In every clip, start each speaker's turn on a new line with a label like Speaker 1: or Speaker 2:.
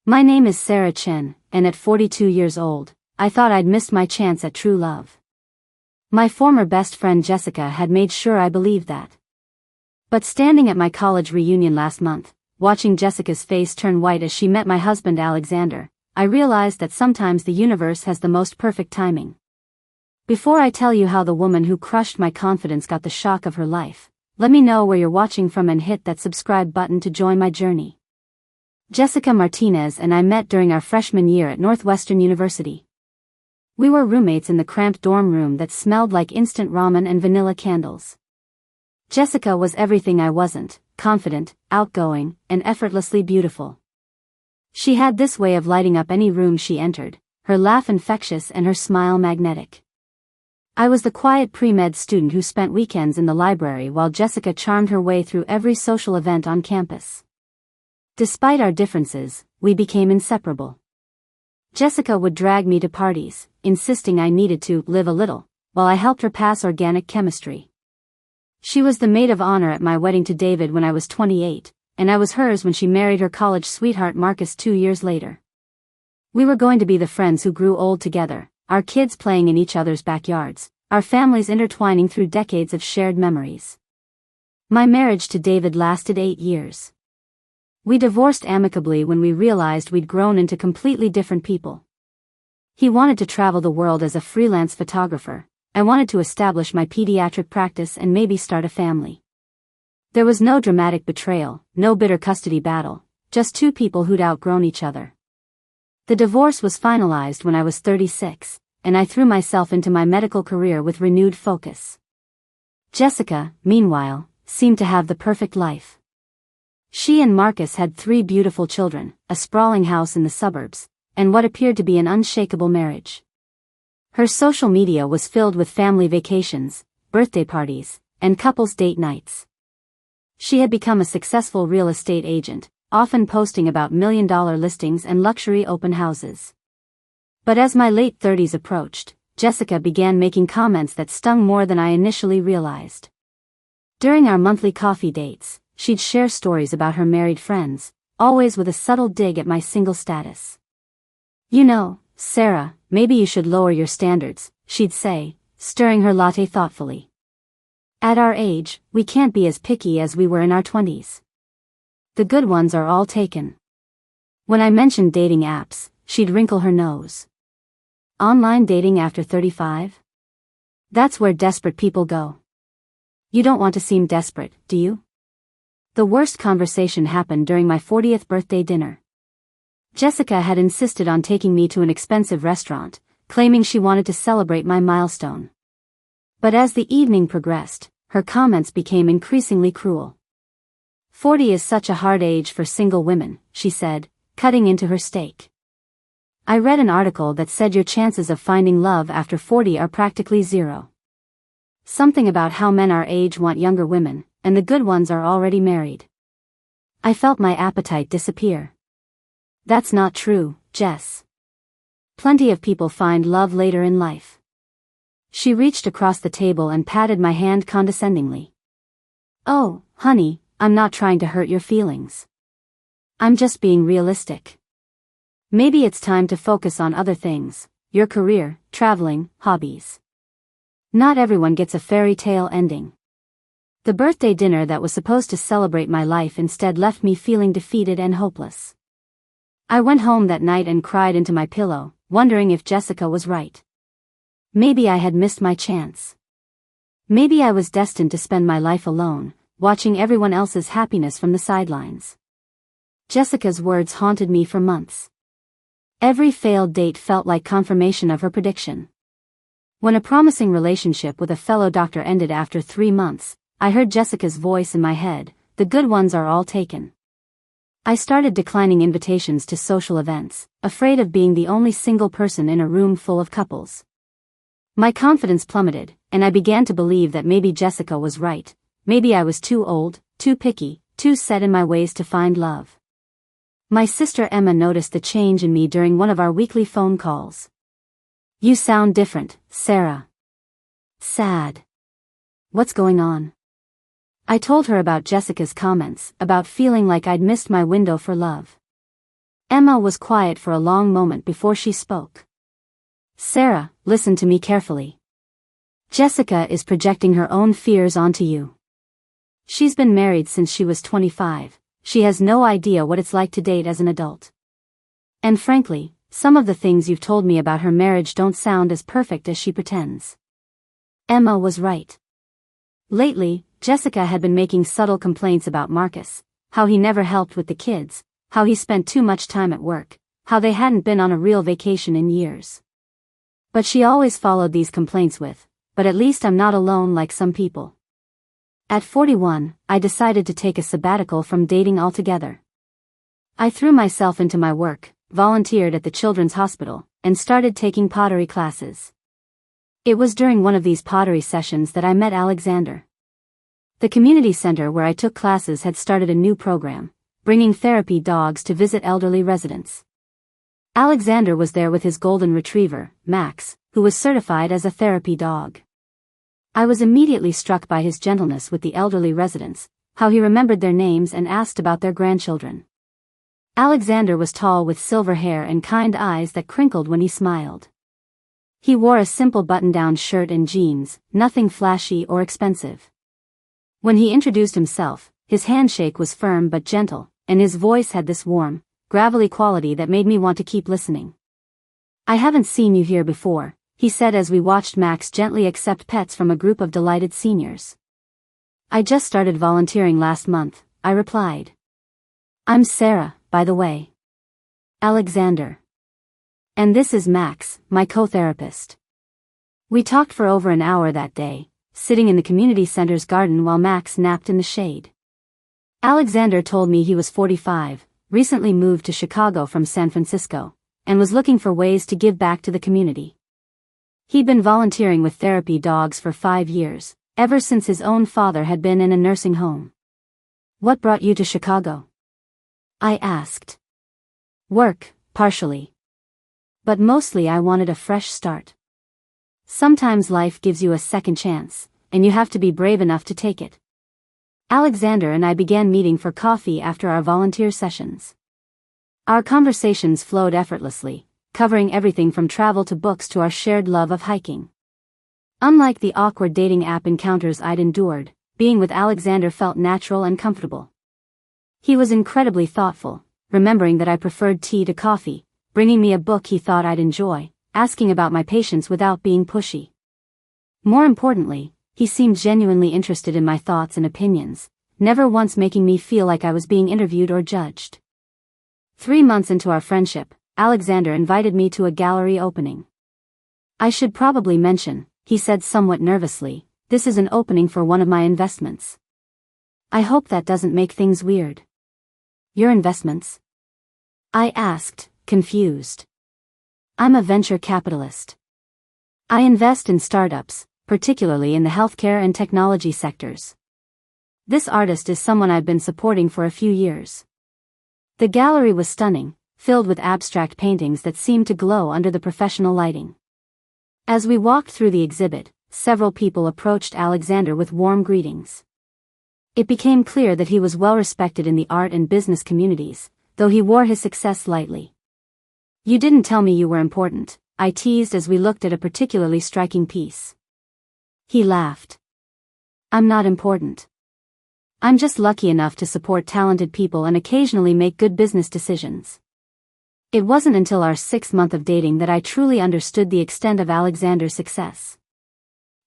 Speaker 1: My name is Sarah Chen, and at 42 years old, I thought I'd missed my chance at true love. My former best friend Jessica had made sure I believed that. But standing at my college reunion last month, watching Jessica's face turn white as she met my husband Alexander, I realized that sometimes the universe has the most perfect timing. Before I tell you how the woman who crushed my confidence got the shock of her life, let me know where you're watching from and hit that subscribe button to join my journey. Jessica Martinez and I met during our freshman year at Northwestern University. We were roommates in the cramped dorm room that smelled like instant ramen and vanilla candles. Jessica was everything I wasn't: confident, outgoing, and effortlessly beautiful. She had this way of lighting up any room she entered, her laugh infectious and her smile magnetic. I was the quiet pre-med student who spent weekends in the library while Jessica charmed her way through every social event on campus. Despite our differences, we became inseparable. Jessica would drag me to parties, insisting I needed to live a little, while I helped her pass organic chemistry. She was the maid of honor at my wedding to David when I was 28, and I was hers when she married her college sweetheart Marcus 2 years later. We were going to be the friends who grew old together, our kids playing in each other's backyards, our families intertwining through decades of shared memories. My marriage to David lasted 8 years. We divorced amicably when we realized we'd grown into completely different people. He wanted to travel the world as a freelance photographer. I wanted to establish my pediatric practice and maybe start a family. There was no dramatic betrayal, no bitter custody battle, just two people who'd outgrown each other. The divorce was finalized when I was 36, and I threw myself into my medical career with renewed focus. Jessica, meanwhile, seemed to have the perfect life. She and Marcus had 3 beautiful children, a sprawling house in the suburbs, and what appeared to be an unshakable marriage. Her social media was filled with family vacations, birthday parties, and couples date nights. She had become a successful real estate agent, often posting about million-dollar listings and luxury open houses. But as my late 30s approached, Jessica began making comments that stung more than I initially realized. During our monthly coffee dates, she'd share stories about her married friends, always with a subtle dig at my single status. "You know, Sarah, maybe you should lower your standards," she'd say, stirring her latte thoughtfully. "At our age, we can't be as picky as we were in our 20s. The good ones are all taken." When I mentioned dating apps, she'd wrinkle her nose. "Online dating after 35? That's where desperate people go. You don't want to seem desperate, do you?" The worst conversation happened during my 40th birthday dinner. Jessica had insisted on taking me to an expensive restaurant, claiming she wanted to celebrate my milestone. But as the evening progressed, her comments became increasingly cruel. "40 is such a hard age for single women," she said, cutting into her steak. "I read an article that said your chances of finding love after 40 are practically zero. Something about how men our age want younger women, and the good ones are already married." I felt my appetite disappear. "That's not true, Jess. Plenty of people find love later in life." She reached across the table and patted my hand condescendingly. "Oh, honey, I'm not trying to hurt your feelings. I'm just being realistic. Maybe it's time to focus on other things, your career, traveling, hobbies. Not everyone gets a fairy tale ending." The birthday dinner that was supposed to celebrate my life instead left me feeling defeated and hopeless. I went home that night and cried into my pillow, wondering if Jessica was right. Maybe I had missed my chance. Maybe I was destined to spend my life alone, watching everyone else's happiness from the sidelines. Jessica's words haunted me for months. Every failed date felt like confirmation of her prediction. When a promising relationship with a fellow doctor ended after 3 months, I heard Jessica's voice in my head, "The good ones are all taken." I started declining invitations to social events, afraid of being the only single person in a room full of couples. My confidence plummeted, and I began to believe that maybe Jessica was right. Maybe I was too old, too picky, too set in my ways to find love. My sister Emma noticed the change in me during one of our weekly phone calls. "You sound different, Sarah. Sad. What's going on?" I told her about Jessica's comments, about feeling like I'd missed my window for love. Emma was quiet for a long moment before she spoke. Sarah, listen to me carefully. Jessica is projecting her own fears onto you. She's been married since she was 25. She has no idea what it's like to date as an adult. And frankly, some of the things you've told me about her marriage don't sound as perfect as she pretends. Emma was right. Lately, Jessica had been making subtle complaints about Marcus, how he never helped with the kids, how he spent too much time at work, how they hadn't been on a real vacation in years. But she always followed these complaints with, but at least I'm not alone like some people. At 41, I decided to take a sabbatical from dating altogether. I threw myself into my work, volunteered at the Children's Hospital, and started taking pottery classes. It was during one of these pottery sessions that I met Alexander. The community center where I took classes had started a new program, bringing therapy dogs to visit elderly residents. Alexander was there with his golden retriever, Max, who was certified as a therapy dog. I was immediately struck by his gentleness with the elderly residents, how he remembered their names and asked about their grandchildren. Alexander was tall with silver hair and kind eyes that crinkled when he smiled. He wore a simple button-down shirt and jeans, nothing flashy or expensive. When he introduced himself, his handshake was firm but gentle, and his voice had this warm, gravelly quality that made me want to keep listening. I haven't seen you here before, he said as we watched Max gently accept pets from a group of delighted seniors. I just started volunteering last month, I replied. I'm Sarah, by the way. Alexander. And this is Max, my co-therapist. We talked for over an hour that day, sitting in the community center's garden while Max napped in the shade. Alexander told me he was 45, recently moved to Chicago from San Francisco, and was looking for ways to give back to the community. He'd been volunteering with therapy dogs for 5 years, ever since his own father had been in a nursing home. What brought you to Chicago? I asked. Work, partially. But mostly I wanted a fresh start. Sometimes life gives you a second chance, and you have to be brave enough to take it. Alexander and I began meeting for coffee after our volunteer sessions. Our conversations flowed effortlessly, covering everything from travel to books to our shared love of hiking. Unlike the awkward dating app encounters I'd endured, being with Alexander felt natural and comfortable. He was incredibly thoughtful, remembering that I preferred tea to coffee, bringing me a book he thought I'd enjoy, asking about my patients without being pushy. More importantly, he seemed genuinely interested in my thoughts and opinions, never once making me feel like I was being interviewed or judged. 3 months into our friendship, Alexander invited me to a gallery opening. I should probably mention, he said somewhat nervously, this is an opening for one of my investments. I hope that doesn't make things weird. Your investments? I asked, confused. I'm a venture capitalist. I invest in startups, particularly in the healthcare and technology sectors. This artist is someone I've been supporting for a few years. The gallery was stunning, filled with abstract paintings that seemed to glow under the professional lighting. As we walked through the exhibit, several people approached Alexander with warm greetings. It became clear that he was well respected in the art and business communities, though he wore his success lightly. You didn't tell me you were important, I teased as we looked at a particularly striking piece. He laughed. I'm not important. I'm just lucky enough to support talented people and occasionally make good business decisions. It wasn't until our 6th month of dating that I truly understood the extent of Alexander's success.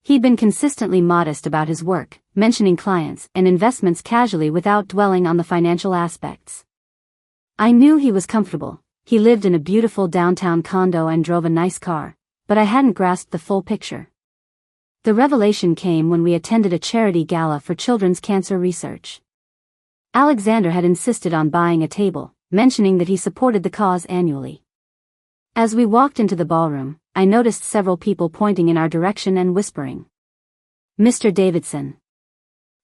Speaker 1: He'd been consistently modest about his work, mentioning clients and investments casually without dwelling on the financial aspects. I knew he was comfortable, he lived in a beautiful downtown condo and drove a nice car, but I hadn't grasped the full picture. The revelation came when we attended a charity gala for children's cancer research. Alexander had insisted on buying a table, mentioning that he supported the cause annually. As we walked into the ballroom, I noticed several people pointing in our direction and whispering. Mr. Davidson.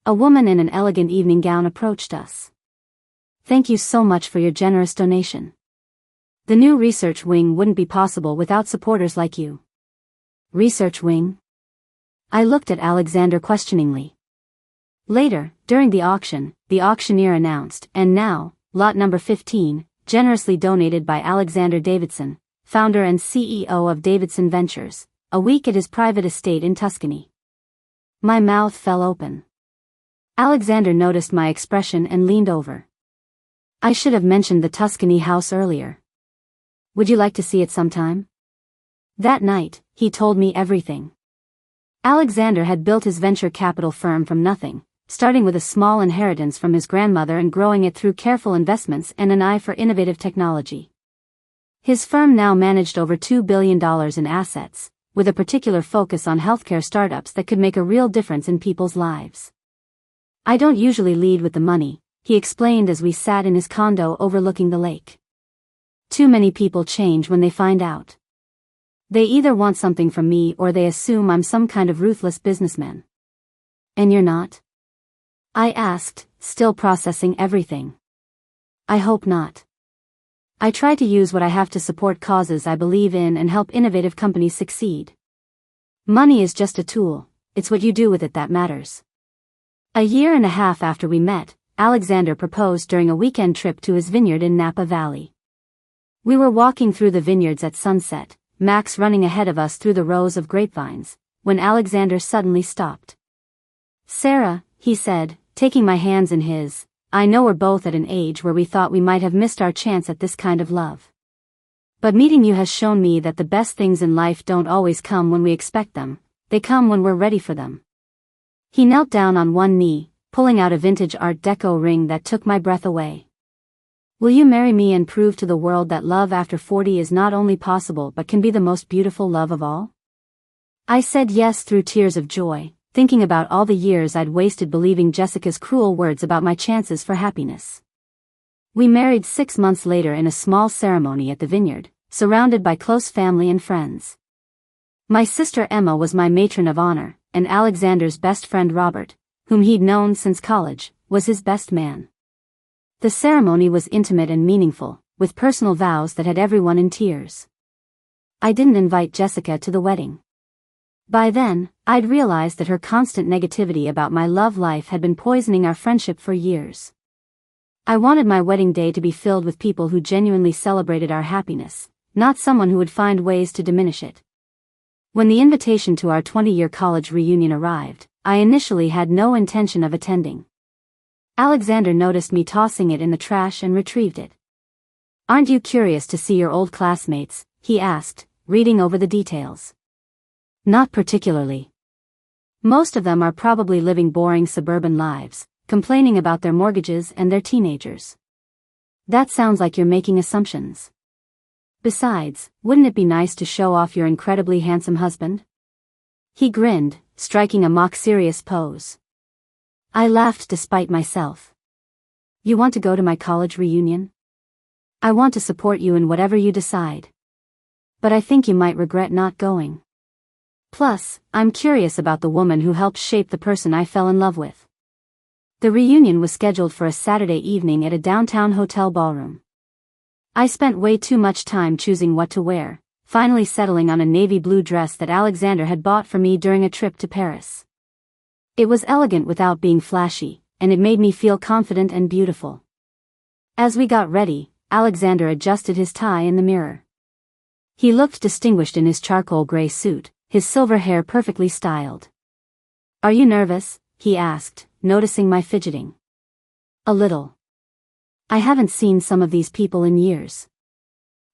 Speaker 1: A woman in an elegant evening gown approached us. Thank you so much for your generous donation. The new research wing wouldn't be possible without supporters like you. Research wing? I looked at Alexander questioningly. Later, during the auction, the auctioneer announced, and now, lot number 15, generously donated by Alexander Davidson, founder and CEO of Davidson Ventures, a week at his private estate in Tuscany. My mouth fell open. Alexander noticed my expression and leaned over. I should have mentioned the Tuscany house earlier. Would you like to see it sometime? That night, he told me everything. Alexander had built his venture capital firm from nothing, starting with a small inheritance from his grandmother and growing it through careful investments and an eye for innovative technology. His firm now managed over $2 billion in assets, with a particular focus on healthcare startups that could make a real difference in people's lives. I don't usually lead with the money, he explained as we sat in his condo overlooking the lake. Too many people change when they find out. They either want something from me or they assume I'm some kind of ruthless businessman. And you're not? I asked, still processing everything. I hope not. I try to use what I have to support causes I believe in and help innovative companies succeed. Money is just a tool, it's what you do with it that matters. A year and a half after we met, Alexander proposed during a weekend trip to his vineyard in Napa Valley. We were walking through the vineyards at sunset, Max running ahead of us through the rows of grapevines, when Alexander suddenly stopped. Sarah, he said, taking my hands in his, I know we're both at an age where we thought we might have missed our chance at this kind of love. But meeting you has shown me that the best things in life don't always come when we expect them, they come when we're ready for them. He knelt down on one knee, pulling out a vintage Art Deco ring that took my breath away. Will you marry me and prove to the world that love after 40 is not only possible but can be the most beautiful love of all? I said yes through tears of joy, thinking about all the years I'd wasted believing Jessica's cruel words about my chances for happiness. We married 6 months later in a small ceremony at the vineyard, surrounded by close family and friends. My sister Emma was my matron of honor, and Alexander's best friend Robert, whom he'd known since college, was his best man. The ceremony was intimate and meaningful, with personal vows that had everyone in tears. I didn't invite Jessica to the wedding. By then, I'd realized that her constant negativity about my love life had been poisoning our friendship for years. I wanted my wedding day to be filled with people who genuinely celebrated our happiness, not someone who would find ways to diminish it. When the invitation to our 20-year college reunion arrived, I initially had no intention of attending. Alexander noticed me tossing it in the trash and retrieved it. Aren't you curious to see your old classmates? He asked, reading over the details. Not particularly. Most of them are probably living boring suburban lives, complaining about their mortgages and their teenagers. That sounds like you're making assumptions. Besides, wouldn't it be nice to show off your incredibly handsome husband? He grinned, striking a mock-serious pose. I laughed despite myself. You want to go to my college reunion? I want to support you in whatever you decide. But I think you might regret not going. Plus, I'm curious about the woman who helped shape the person I fell in love with. The reunion was scheduled for a Saturday evening at a downtown hotel ballroom. I spent way too much time choosing what to wear, finally settling on a navy blue dress that Alexander had bought for me during a trip to Paris. It was elegant without being flashy, and it made me feel confident and beautiful. As we got ready, Alexander adjusted his tie in the mirror. He looked distinguished in his charcoal gray suit, his silver hair perfectly styled. Are you nervous? He asked, noticing my fidgeting. A little. I haven't seen some of these people in years.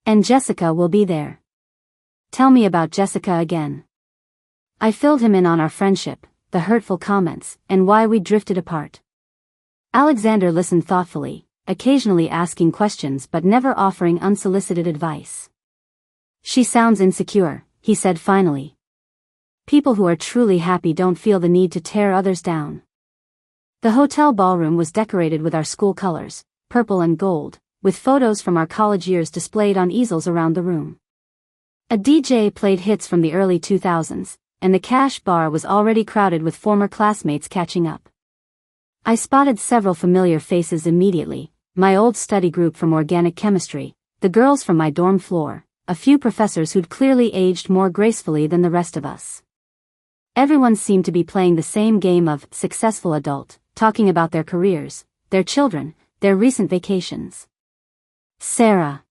Speaker 1: And Jessica will be there. Tell me about Jessica again. I filled him in on our friendship, the hurtful comments, and why we drifted apart. Alexander listened thoughtfully, occasionally asking questions but never offering unsolicited advice. She sounds insecure, he said finally. People who are truly happy don't feel the need to tear others down. The hotel ballroom was decorated with our school colors, purple and gold, with photos from our college years displayed on easels around the room. A DJ played hits from the early 2000s, and the cash bar was already crowded with former classmates catching up. I spotted several familiar faces immediately, my old study group from organic chemistry, the girls from my dorm floor, a few professors who'd clearly aged more gracefully than the rest of us. Everyone seemed to be playing the same game of successful adult, talking about their careers, their children, their recent vacations. Sarah.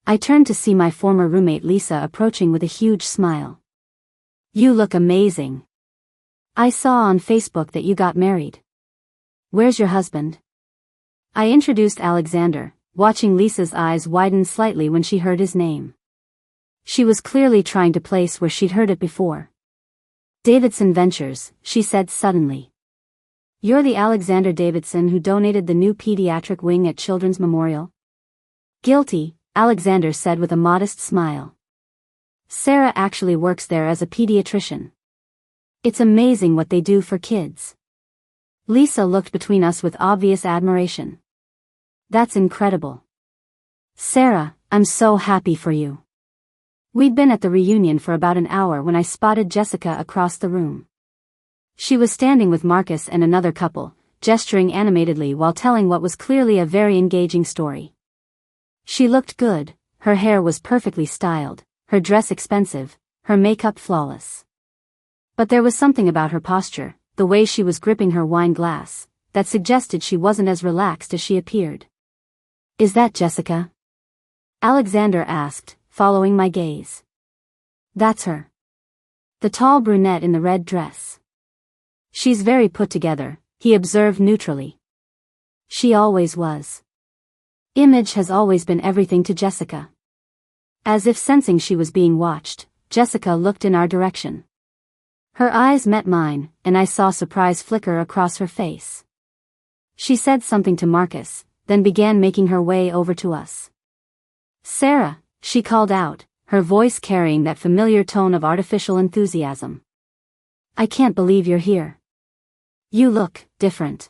Speaker 1: I turned to see my former roommate Lisa approaching with a huge smile. You look amazing. I saw on Facebook that you got married. Where's your husband? I introduced Alexander, watching Lisa's eyes widen slightly when she heard his name. She was clearly trying to place where she'd heard it before. Davidson Ventures, she said suddenly. You're the Alexander Davidson who donated the new pediatric wing at Children's Memorial? Guilty, Alexander said with a modest smile. Sarah actually works there as a pediatrician. It's amazing what they do for kids. Lisa looked between us with obvious admiration. That's incredible. Sarah, I'm so happy for you. We'd been at the reunion for about an hour when I spotted Jessica across the room. She was standing with Marcus and another couple, gesturing animatedly while telling what was clearly a very engaging story. She looked good, her hair was perfectly styled, her dress expensive, her makeup flawless. But there was something about her posture, the way she was gripping her wine glass, that suggested she wasn't as relaxed as she appeared. Is that Jessica? Alexander asked, following my gaze. That's her. The tall brunette in the red dress. She's very put together, he observed neutrally. She always was. Image has always been everything to Jessica. As if sensing she was being watched, Jessica looked in our direction. Her eyes met mine, and I saw surprise flicker across her face. She said something to Marcus, then began making her way over to us. Sarah, she called out, her voice carrying that familiar tone of artificial enthusiasm. I can't believe you're here. You look different.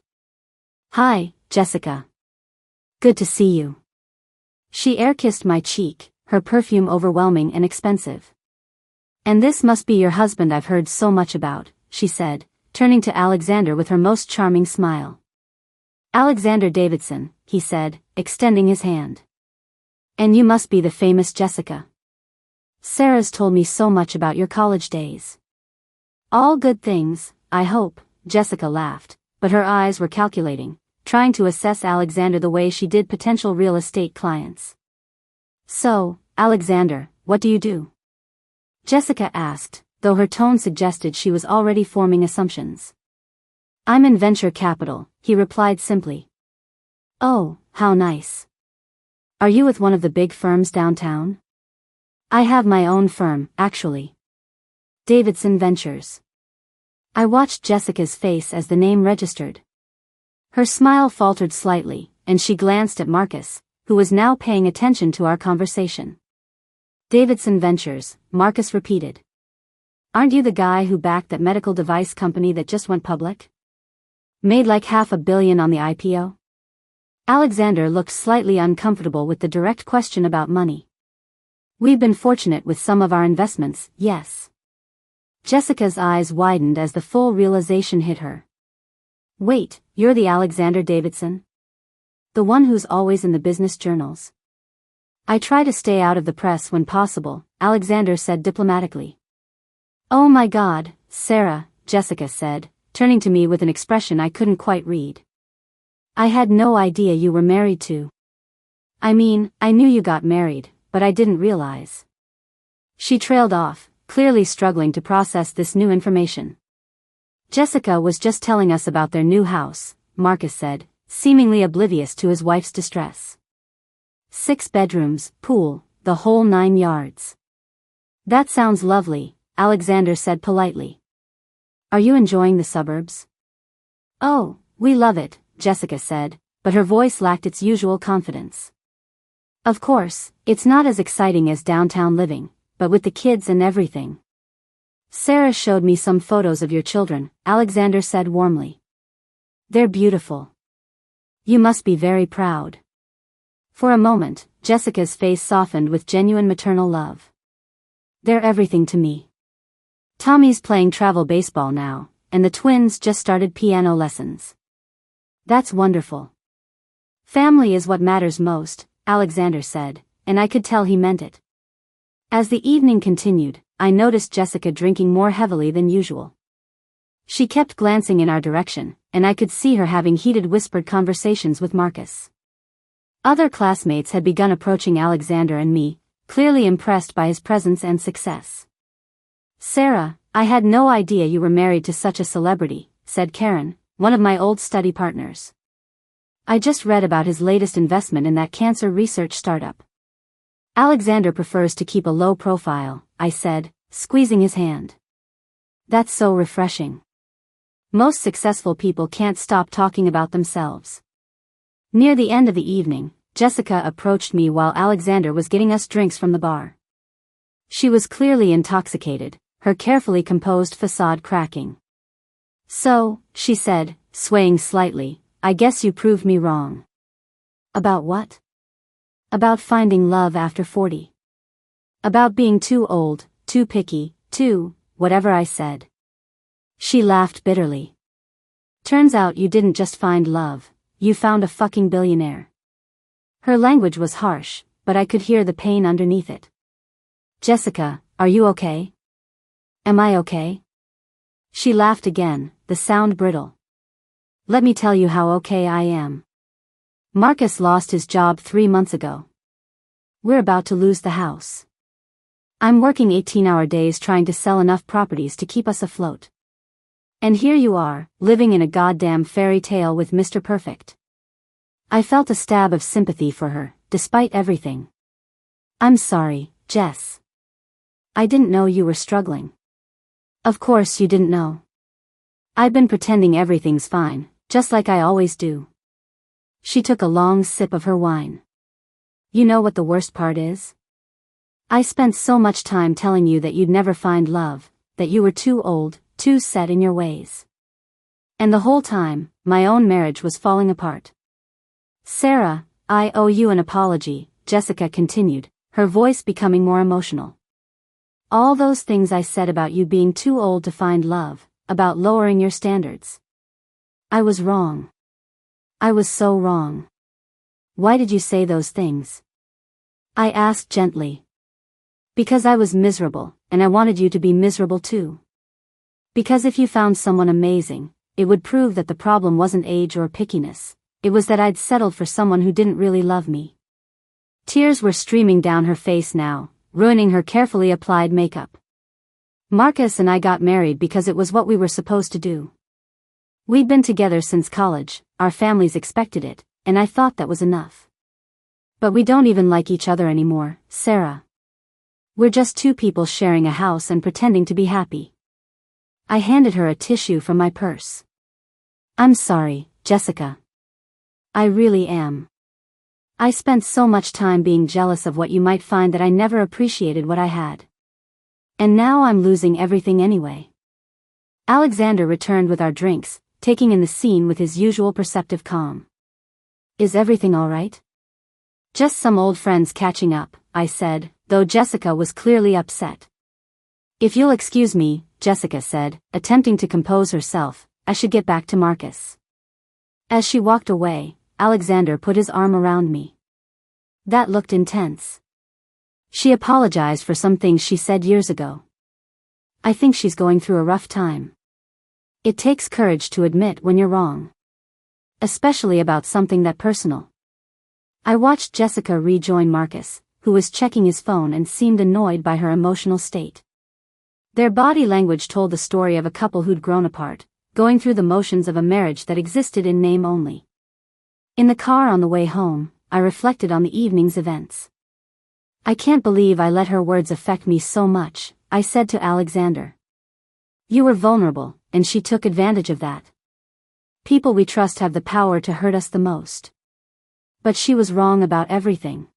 Speaker 1: Hi, Jessica. Good to see you. She air-kissed my cheek, her perfume overwhelming and expensive. And this must be your husband I've heard so much about, she said, turning to Alexander with her most charming smile. Alexander Davidson, he said, extending his hand. And you must be the famous Jessica. Sarah's told me so much about your college days. All good things, I hope, Jessica laughed, but her eyes were calculating, trying to assess Alexander the way she did potential real estate clients. So, Alexander, what do you do? Jessica asked, though her tone suggested she was already forming assumptions. I'm in venture capital, he replied simply. Oh, how nice. Are you with one of the big firms downtown? I have my own firm, actually. Davidson Ventures. I watched Jessica's face as the name registered. Her smile faltered slightly, and she glanced at Marcus, who was now paying attention to our conversation. Davidson Ventures, Marcus repeated. Aren't you the guy who backed that medical device company that just went public? Made like $500 million on the IPO? Alexander looked slightly uncomfortable with the direct question about money. We've been fortunate with some of our investments, yes. Jessica's eyes widened as the full realization hit her. Wait, you're the Alexander Davidson? The one who's always in the business journals. I try to stay out of the press when possible, Alexander said diplomatically. Oh my God, Sarah, Jessica said, turning to me with an expression I couldn't quite read. I had no idea you were married to. I mean, I knew you got married, but I didn't realize. She trailed off, clearly struggling to process this new information. Jessica was just telling us about their new house, Marcus said, seemingly oblivious to his wife's distress. 6 bedrooms, pool, the whole 9 yards. That sounds lovely, Alexander said politely. Are you enjoying the suburbs? Oh, we love it, Jessica said, but her voice lacked its usual confidence. Of course, it's not as exciting as downtown living, but with the kids and everything. Sarah showed me some photos of your children, Alexander said warmly. They're beautiful. You must be very proud. For a moment, Jessica's face softened with genuine maternal love. They're everything to me. Tommy's playing travel baseball now, and the twins just started piano lessons. That's wonderful. Family is what matters most, Alexander said, and I could tell he meant it. As the evening continued, I noticed Jessica drinking more heavily than usual. She kept glancing in our direction, and I could see her having heated whispered conversations with Marcus. Other classmates had begun approaching Alexander and me, clearly impressed by his presence and success. "Sarah, I had no idea you were married to such a celebrity," said Karen, one of my old study partners. "I just read about his latest investment in that cancer research startup." "Alexander prefers to keep a low profile," I said, squeezing his hand. "That's so refreshing. Most successful people can't stop talking about themselves." Near the end of the evening, Jessica approached me while Alexander was getting us drinks from the bar. She was clearly intoxicated, her carefully composed facade cracking. "So," she said, swaying slightly, "I guess you proved me wrong." "About what?" "About finding love after 40. About being too old, too picky, whatever I said." She laughed bitterly. "Turns out you didn't just find love, you found a fucking billionaire." Her language was harsh, but I could hear the pain underneath it. "Jessica, are you okay?" "Am I okay?" She laughed again, the sound brittle. "Let me tell you how okay I am. Marcus lost his job 3 months ago. We're about to lose the house. I'm working 18-hour days trying to sell enough properties to keep us afloat. And here you are, living in a goddamn fairy tale with Mr. Perfect." I felt a stab of sympathy for her, despite everything. "I'm sorry, Jess. I didn't know you were struggling." "Of course you didn't know. I've been pretending everything's fine, just like I always do." She took a long sip of her wine. "You know what the worst part is? I spent so much time telling you that you'd never find love, that you were too old, too set in your ways. And the whole time, my own marriage was falling apart." "Sarah, I owe you an apology," Jessica continued, her voice becoming more emotional. "All those things I said about you being too old to find love, about lowering your standards. I was wrong. I was so wrong." "Why did you say those things?" I asked gently. "Because I was miserable, and I wanted you to be miserable too. Because if you found someone amazing, it would prove that the problem wasn't age or pickiness, it was that I'd settled for someone who didn't really love me." Tears were streaming down her face now, ruining her carefully applied makeup. "Marcus and I got married because it was what we were supposed to do. We'd been together since college, our families expected it, and I thought that was enough. But we don't even like each other anymore, Sarah. We're just two people sharing a house and pretending to be happy." I handed her a tissue from my purse. "I'm sorry, Jessica. I really am. I spent so much time being jealous of what you might find that I never appreciated what I had. And now I'm losing everything anyway." Alexander returned with our drinks, taking in the scene with his usual perceptive calm. "Is everything all right?" "Just some old friends catching up," I said, though Jessica was clearly upset. "If you'll excuse me," Jessica said, attempting to compose herself, "I should get back to Marcus." As she walked away, Alexander put his arm around me. That looked intense. She apologized for some things she said years ago. "I think she's going through a rough time. It takes courage to admit when you're wrong. Especially about something that personal." I watched Jessica rejoin Marcus, who was checking his phone and seemed annoyed by her emotional state. Their body language told the story of a couple who'd grown apart, going through the motions of a marriage that existed in name only. In the car on the way home, I reflected on the evening's events. "I can't believe I let her words affect me so much," I said to Alexander. "You were vulnerable, and she took advantage of that. People we trust have the power to hurt us the most. But she was wrong about everything.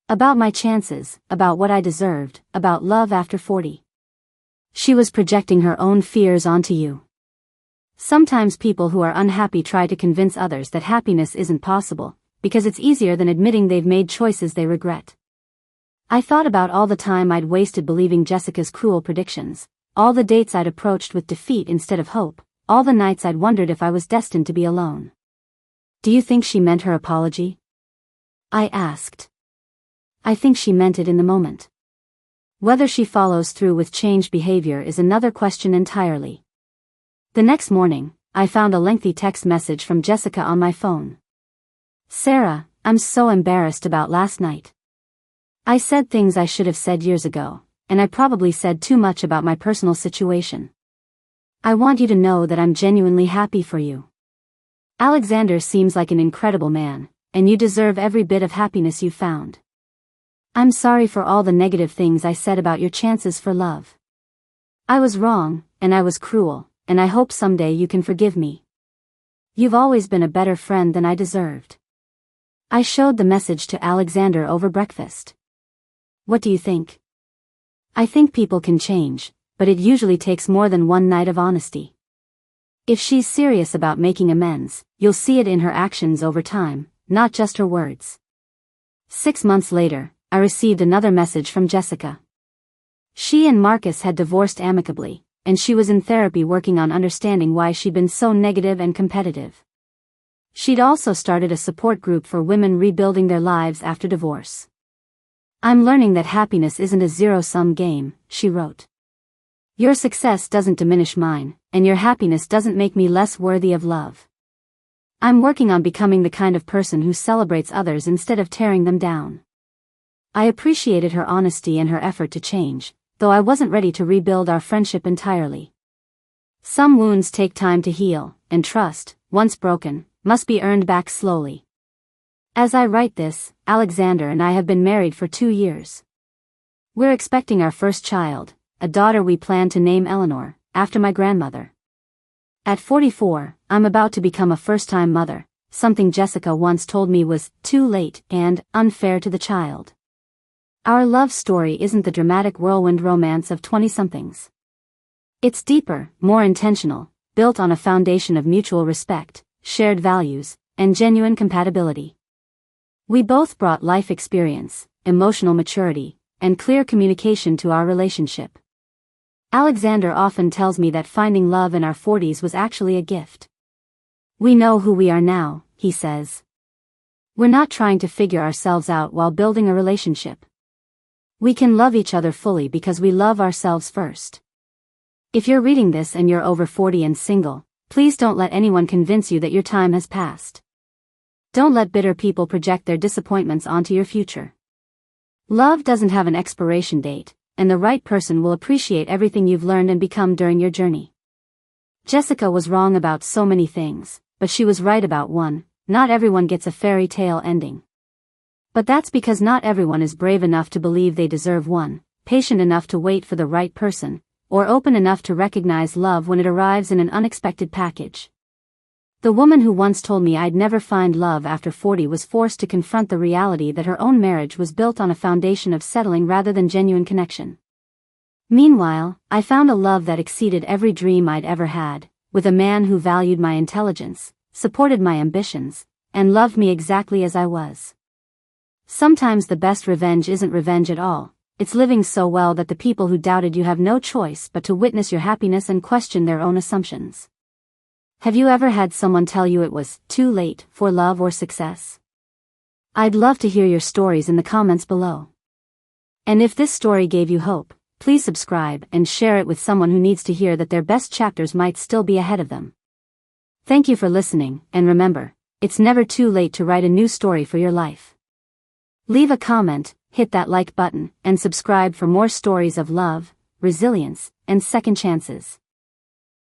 Speaker 1: About my chances, about what I deserved, about love after 40. She was projecting her own fears onto you. Sometimes people who are unhappy try to convince others that happiness isn't possible, because it's easier than admitting they've made choices they regret." I thought about all the time I'd wasted believing Jessica's cruel predictions, all the dates I'd approached with defeat instead of hope, all the nights I'd wondered if I was destined to be alone. "Do you think she meant her apology?" I asked. "I think she meant it in the moment. Whether she follows through with changed behavior is another question entirely." The next morning, I found a lengthy text message from Jessica on my phone. "Sarah, I'm so embarrassed about last night. I said things I should have said years ago, and I probably said too much about my personal situation. I want you to know that I'm genuinely happy for you. Alexander seems like an incredible man, and you deserve every bit of happiness you found. I'm sorry for all the negative things I said about your chances for love. I was wrong, and I was cruel, and I hope someday you can forgive me. You've always been a better friend than I deserved. I showed the message to Alexander over breakfast. What do you think? I think people can change, but it usually takes more than one night of honesty. If she's serious about making amends, you'll see it in her actions over time, not just her words. 6 months later, I received another message from Jessica. She and Marcus had divorced amicably, and she was in therapy working on understanding why she'd been so negative and competitive. She'd also started a support group for women rebuilding their lives after divorce. I'm learning that happiness isn't a zero-sum game, she wrote. Your success doesn't diminish mine, and your happiness doesn't make me less worthy of love. I'm working on becoming the kind of person who celebrates others instead of tearing them down. I appreciated her honesty and her effort to change, though I wasn't ready to rebuild our friendship entirely. Some wounds take time to heal, and trust, once broken, must be earned back slowly. As I write this, Alexander and I have been married for 2 years. We're expecting our first child, a daughter we plan to name Eleanor, after my grandmother. At 44, I'm about to become a first-time mother, something Jessica once told me was too late and unfair to the child. Our love story isn't the dramatic whirlwind romance of 20-somethings. It's deeper, more intentional, built on a foundation of mutual respect, shared values, and genuine compatibility. We both brought life experience, emotional maturity, and clear communication to our relationship. Alexander often tells me that finding love in our 40s was actually a gift. We know who we are now, he says. We're not trying to figure ourselves out while building a relationship. We can love each other fully because we love ourselves first. If you're reading this and you're over 40 and single, please don't let anyone convince you that your time has passed. Don't let bitter people project their disappointments onto your future. Love doesn't have an expiration date, and the right person will appreciate everything you've learned and become during your journey. Jessica was wrong about so many things, but she was right about one: not everyone gets a fairy tale ending. But that's because not everyone is brave enough to believe they deserve one, patient enough to wait for the right person, or open enough to recognize love when it arrives in an unexpected package. The woman who once told me I'd never find love after 40 was forced to confront the reality that her own marriage was built on a foundation of settling rather than genuine connection. Meanwhile, I found a love that exceeded every dream I'd ever had, with a man who valued my intelligence, supported my ambitions, and loved me exactly as I was. Sometimes the best revenge isn't revenge at all, it's living so well that the people who doubted you have no choice but to witness your happiness and question their own assumptions. Have you ever had someone tell you it was too late for love or success? I'd love to hear your stories in the comments below. And if this story gave you hope, please subscribe and share it with someone who needs to hear that their best chapters might still be ahead of them. Thank you for listening, and remember, it's never too late to write a new story for your life. Leave a comment, hit that like button, and subscribe for more stories of love, resilience, and second chances.